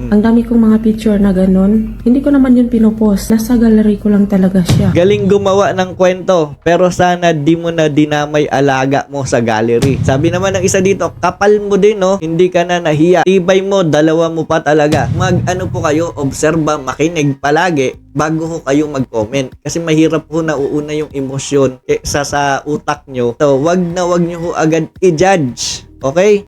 Ang dami kong mga picture na ganun. Hindi ko naman yun pinopost. Nasa gallery ko lang talaga siya. Galing gumawa ng kwento, pero sana di mo na dinamay alaga mo sa gallery. Sabi naman ng isa dito, kapal mo din, no? Hindi ka na nahiya. Tibay mo, dalawa mo pa talaga. Mag-ano po kayo, obserba, makinig palagi bago ho kayo mag-comment. Kasi mahirap ho nauuna yung emosyon kaysa sa utak nyo. So, wag nyo ho agad i-judge. Okay?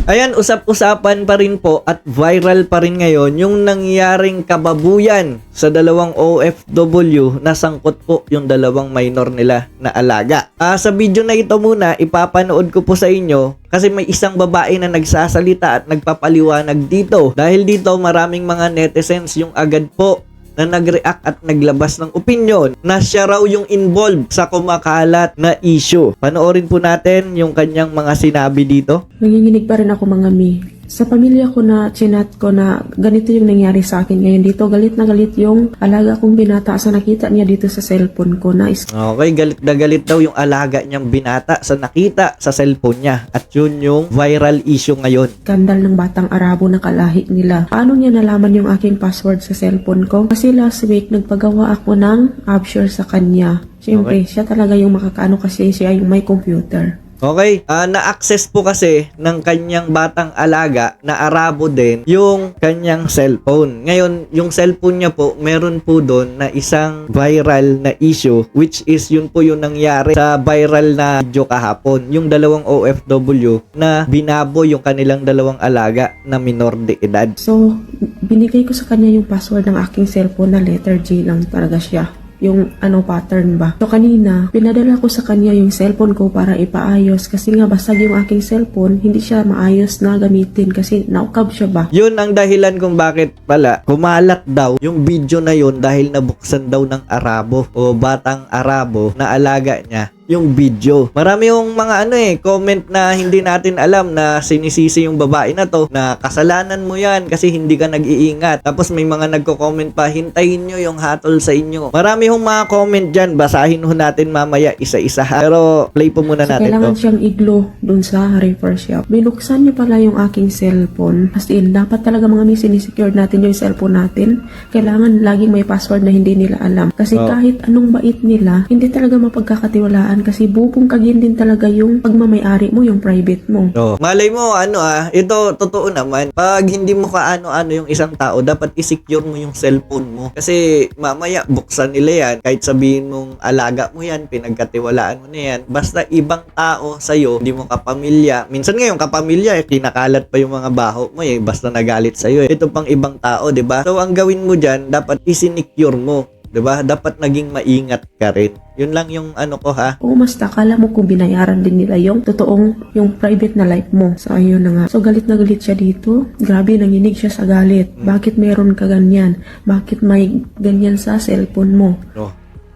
Ayan, usap-usapan pa rin po at viral pa rin ngayon yung nangyaring kababuyan sa dalawang OFW na sangkot po yung dalawang minor nila na alaga. Sa video na ito muna, ipapanood ko po sa inyo kasi may isang babae na nagsasalita at nagpapaliwanag dito. Dahil dito maraming mga netizens yung agad po na nag-react at naglabas ng opinion na siya raw yung involved sa kumakalat na issue. Panoorin po natin yung kanyang mga sinabi dito. Nanginginig pa rin ako mga mi. Sa pamilya ko na chinat ko na ganito yung nangyari sa akin ngayon dito. Galit na galit yung alaga kong binata sa nakita niya dito sa cellphone ko na Okay, galit na galit daw yung alaga niyang binata sa nakita sa cellphone niya. At yun yung viral issue ngayon. skandal ng batang Arabo na kalahi nila. Paano niya nalaman yung aking password sa cellphone ko? Kasi last week nagpagawa ako ng Absure sa kanya. Siyempre, siya talaga yung makakaano kasi siya yung may computer. Okay, na-access po kasi ng kanyang batang alaga na Arabo din yung kanyang cellphone. Ngayon, yung cellphone niya po, meron po doon na isang viral na issue which is yun po yung nangyari sa viral na video kahapon. Yung dalawang OFW na binabo yung kanilang dalawang alaga na minor de edad. So, binigay ko sa kanya yung password ng aking cellphone na letter J lang talaga siya. Yung pattern ba. So kanina, pinadala ko sa kanya yung cellphone ko para ipaayos kasi nga basag yung aking cellphone, hindi siya maayos na gamitin kasi naukab siya ba. Yun ang dahilan kung bakit pala kumalat daw yung video na yun dahil nabuksan daw ng Arabo o batang Arabo na alaga niya yung video. Marami yung mga comment na hindi natin alam na sinisisi yung babae na to na kasalanan mo yan kasi hindi ka nag-iingat. Tapos may mga nagko-comment pa, hintayin nyo yung hatol sa inyo. Marami yung mga comment dyan. Basahin ho natin mamaya isa-isa. Pero play po muna So, natin kailangan to. siyang iglo dun sa refer shop. Binuksan niyo pala yung aking cellphone. As in, dapat talaga mga may sinisecure natin yung cellphone natin. Kailangan laging may password na hindi nila alam. Kasi kahit anong bait nila, hindi talaga mapagkakatiwalaan kasi bubungkagin din talaga yung pagmamayari mo, yung private mo. So, malay mo, ito totoo naman. Pag hindi mo kaano-ano yung isang tao, dapat i-secure mo yung cellphone mo. Kasi mamaya, buksan nila yan. Kahit sabihin mong alaga mo yan, pinagkatiwalaan mo na yan. Basta ibang tao sa'yo, hindi mo kapamilya. Minsan ngayon, kapamilya, kinakalat pa yung mga baho mo basta nagalit sa'yo. Ito pang ibang tao, diba? So, ang gawin mo dyan, dapat isinicure mo. Diba? Dapat naging maingat ka rin. Yun lang yung ko ha. Oo, basta akala mo kung binayaran din nila yung totoong, yung private na life mo. So, ayun na nga. So, galit na galit siya dito. Grabe, nanginig siya sa galit. Bakit meron ka ganyan? Bakit may ganyan sa cellphone mo?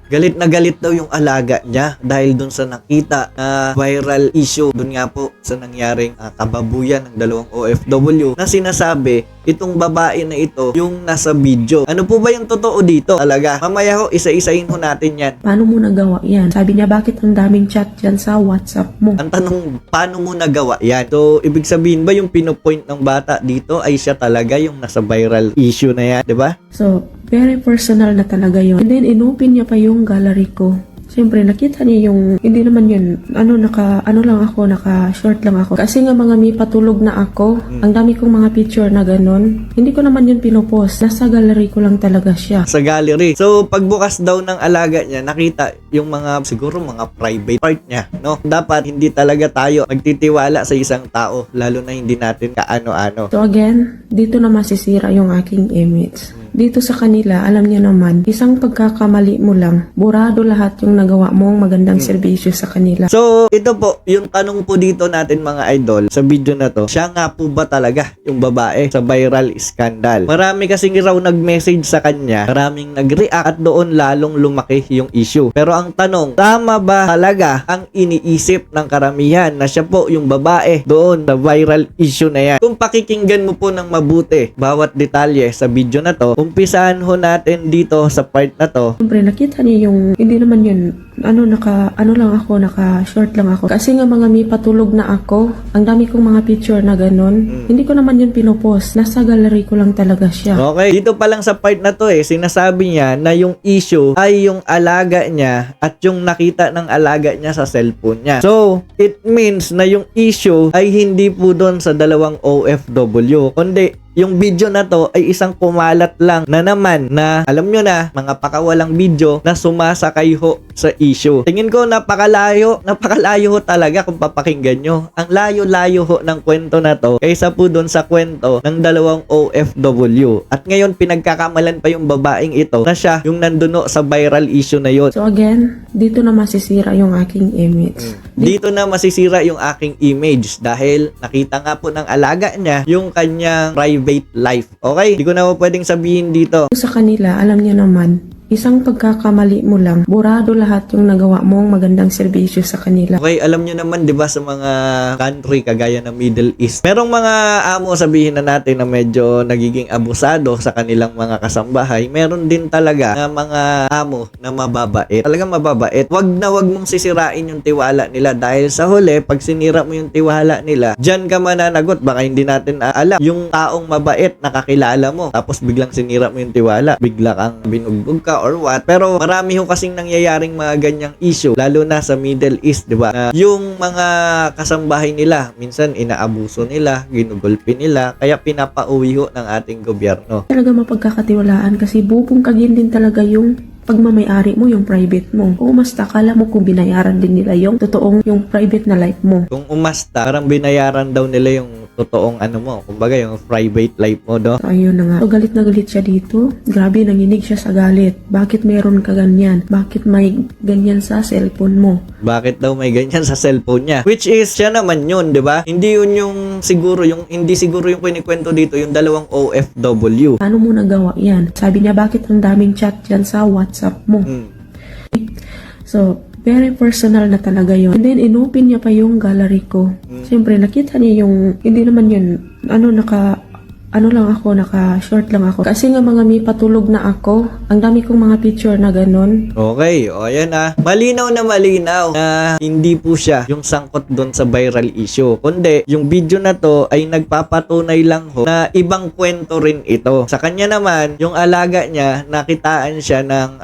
Galit na galit daw yung alaga niya dahil dun sa nakita na viral issue dun nga po sa nangyaring kababuyan ng dalawang OFW na sinasabi itong babae na ito yung nasa video. Ano po ba yung totoo dito? Talaga, mamaya ho, isa-isahin ho natin yan. Paano mo nagawa yan? Sabi niya, bakit ang daming chat dyan sa WhatsApp mo? Ang tanong, paano mo nagawa yan? So, ibig sabihin ba yung pinopoint ng bata dito ay siya talaga yung nasa viral issue na yan, di ba? So, very personal na talaga yun. And then, inopen niya pa yung gallery ko. Siyempre, nakita niya yung, hindi naman yun, naka-short lang ako. Kasi nga mga may patulog na ako, ang dami kong mga picture na ganun, hindi ko naman yun pinopost. Nasa gallery ko lang talaga siya. Sa gallery. So, pagbukas daw ng alaga niya, nakita yung siguro mga private part niya, no? Dapat hindi talaga tayo magtitiwala sa isang tao, lalo na hindi natin kaano-ano. So again, dito na masisira yung aking image. Dito sa kanila, alam niya naman, isang pagkakamali mo lang, burado lahat yung nagawa mong magandang serbisyo sa kanila. So, ito po, yung tanong po dito natin mga idol, sa video na to, siya nga po ba talaga yung babae sa viral scandal? Marami kasing raw nag-message sa kanya, maraming nag-react at doon lalong lumaki yung issue. Pero ang tanong, tama ba talaga ang iniisip ng karamihan na siya po yung babae doon sa viral issue na yan? Kung pakikinggan mo po ng mabuti bawat detalye sa video na to, umpisahan ho natin dito sa part na to. Siyempre, nakita niyo yung, hindi naman yun, naka-short lang ako. Kasi nga mga may patulog na ako, ang dami kong mga picture na ganun. Hindi ko naman yun pinopost. Nasa gallery ko lang talaga siya. Okay, dito pa lang sa part na to sinasabi niya na yung issue ay yung alaga niya at yung nakita ng alaga niya sa cellphone niya. So, it means na yung issue ay hindi po doon sa dalawang OFW, kundi yung video na to ay isang kumalat lang na naman na alam nyo na, mga pakawalang video na sumasakay ho sa issue. Tingin ko napakalayo ho talaga kung papakinggan nyo. Ang layo-layo ho ng kwento na to kaysa po doon sa kwento ng dalawang OFW. At ngayon pinagkakamalan pa yung babaeng ito na siya yung nandun ho sa viral issue na yon. So again, dito na masisira yung aking image. Dito na masisira yung aking image dahil nakita nga po ng alaga niya yung kanyang private life. Okay? Hindi ko na po pwedeng sabihin dito. Sa kanila, alam niyo naman, isang pagkakamali mo lang, burado lahat yung nagawa mong magandang serbisyo sa kanila. Okay, alam nyo naman, di ba, sa mga country kagaya ng Middle East, merong mga amo, sabihin na natin, na medyo nagiging abusado sa kanilang mga kasambahay. Meron din talaga na mga amo na mababait. Talagang mababait. Wag mong sisirain yung tiwala nila dahil sa huli, pag sinira mo yung tiwala nila, dyan ka mananagot. Baka hindi natin alam. Yung taong mabait, nakakilala mo, tapos biglang sinira mo yung tiwala, bigla kang binugbog ka or what. Pero marami ho kasing nangyayaring mga ganyang issue, lalo na sa Middle East, di ba? Yung mga kasambahay nila, minsan inaabuso nila, ginugulpi nila, kaya pinapauwi ho ng ating gobyerno. Talaga mapagkakatiwalaan kasi bubungkagin din talaga yung pagmamayari mo, yung private mo. O mas akala mo kung binayaran din nila yung totoong yung private na life mo. Kung umasta, parang binayaran daw nila yung totoong mo, kumbaga yung private life mo, do. So, ayun na nga. So, galit na galit siya dito. Grabe, nanginig siya sa galit. Bakit meron ka ganyan? Bakit may ganyan sa cellphone mo? Bakit daw may ganyan sa cellphone niya? Which is, siya naman yun, di ba? Hindi yun yung siguro, hindi siguro yung kinikwento dito, yung dalawang OFW. Paano mo nagawa yan? Sabi niya, bakit ang daming chat yan sa WhatsApp mo? So, very personal na talaga yon. And then, inopen niya pa yung gallery ko. Siyempre, nakita niya yung, hindi naman yun, naka-short lang ako. Kasi nga mga may patulog na ako, ang dami kong mga picture na ganun. Okay, o ayan malinaw na hindi po siya yung sangkot doon sa viral issue. Kundi, yung video na to ay nagpapatunay lang ho na ibang kwento rin ito. Sa kanya naman, yung alaga niya, nakitaan siya ng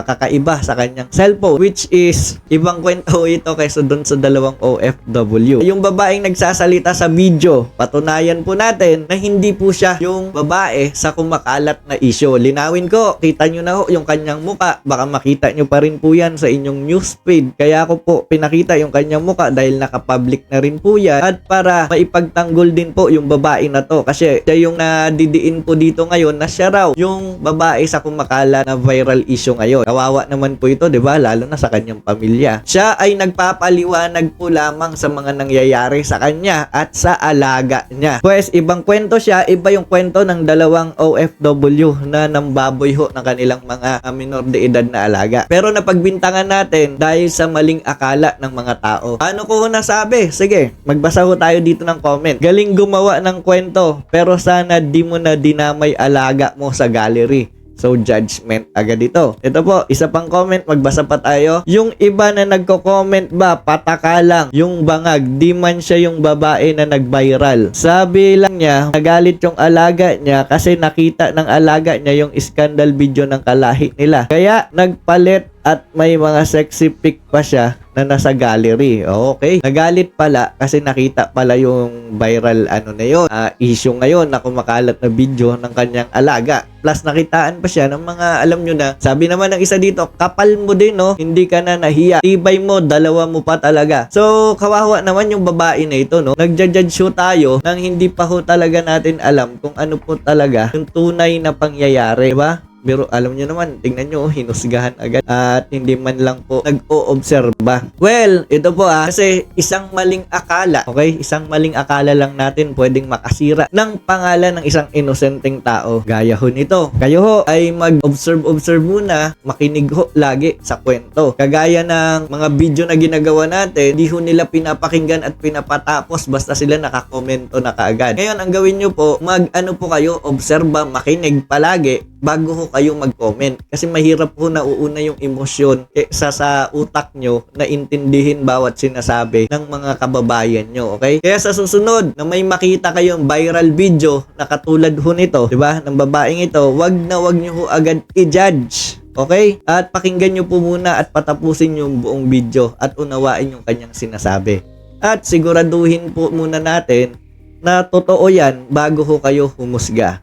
kakaiba sa kanyang cellphone, which is ibang kwento ito kaysa doon sa dalawang OFW. Yung babaeng nagsasalita sa video, patunayan po natin na hindi po siya yung babae sa kumakalat na issue. Linawin ko, kita nyo na ho yung kanyang muka. Baka makita nyo pa rin po yan sa inyong newsfeed. Kaya ako po pinakita yung kanyang muka dahil nakapublic na rin po yan. At para maipagtanggol din po yung babae na to. Kasi siya yung nadidiin po dito ngayon na siya raw yung babae sa kumakalat na viral issue ngayon. Kawawa naman po ito, di ba? Lalo na sa kanyang pamilya. Siya ay nagpapaliwanag po lamang sa mga nangyayari sa kanya at sa alaga niya. Pues, ibang kwento siya, iba yung kwento ng dalawang OFW na nambaboy ho ng kanilang mga minor de edad na alaga. Pero napagbintangan natin dahil sa maling akala ng mga tao. Ano ko ho nasabi? Sige, magbasa ho tayo dito ng comment. Galing gumawa ng kwento, pero sana di mo na dinamay alaga mo sa gallery. So, judgment agad ito. Ito po, isa pang comment, magbasa pa tayo. Yung iba na nagko-comment ba, pataka lang. Yung bangag, di man siya yung babae na nag-viral. Sabi lang niya, nagalit yung alaga niya kasi nakita ng alaga niya yung scandal video ng kalahi nila. Kaya, nagpalit at may mga sexy pic pa siya na nasa gallery. Okay. Nagalit pala kasi nakita pala yung viral na yun. Issue ngayon na kumakalat na video ng kanyang alaga. Plus nakitaan pa siya ng mga, alam nyo na, sabi naman ng isa dito, kapal mo din, no? Hindi ka na nahiya. Tibay mo, dalawa mo pa talaga. So, kawawa naman yung babae na ito, no? Nagja-judge ho tayo nang hindi pa ho talaga natin alam kung ano po talaga yung tunay na pangyayari, diba? Pero alam nyo naman, tingnan nyo, hinusgahan agad at hindi man lang po nag-o-obserba. Well, ito po kasi isang maling akala, okay? Isang maling akala lang natin pwedeng makasira ng pangalan ng isang inosenteng tao. Gaya ho nito. Kayo ho ay mag-observe muna, makinig ho lagi sa kwento. Kagaya ng mga video na ginagawa natin, di ho nila pinapakinggan at pinapatapos basta sila nakakomento na kaagad. Ngayon, ang gawin nyo po, mag-ano po kayo, obserba, makinig palagi bago ho kayo mag-comment. Kasi mahirap ho nauuna yung emosyon sa utak nyo na intindihin bawat sinasabi ng mga kababayan nyo, okay? Kaya sa susunod na may makita kayong viral video na katulad ho nito, di ba, ng babaeng ito, wag nyo ho agad i-judge. Okay? At pakinggan nyo po muna at patapusin yung buong video at unawain yung kanyang sinasabi. At siguraduhin po muna natin na totoo yan bago ho kayo humusga.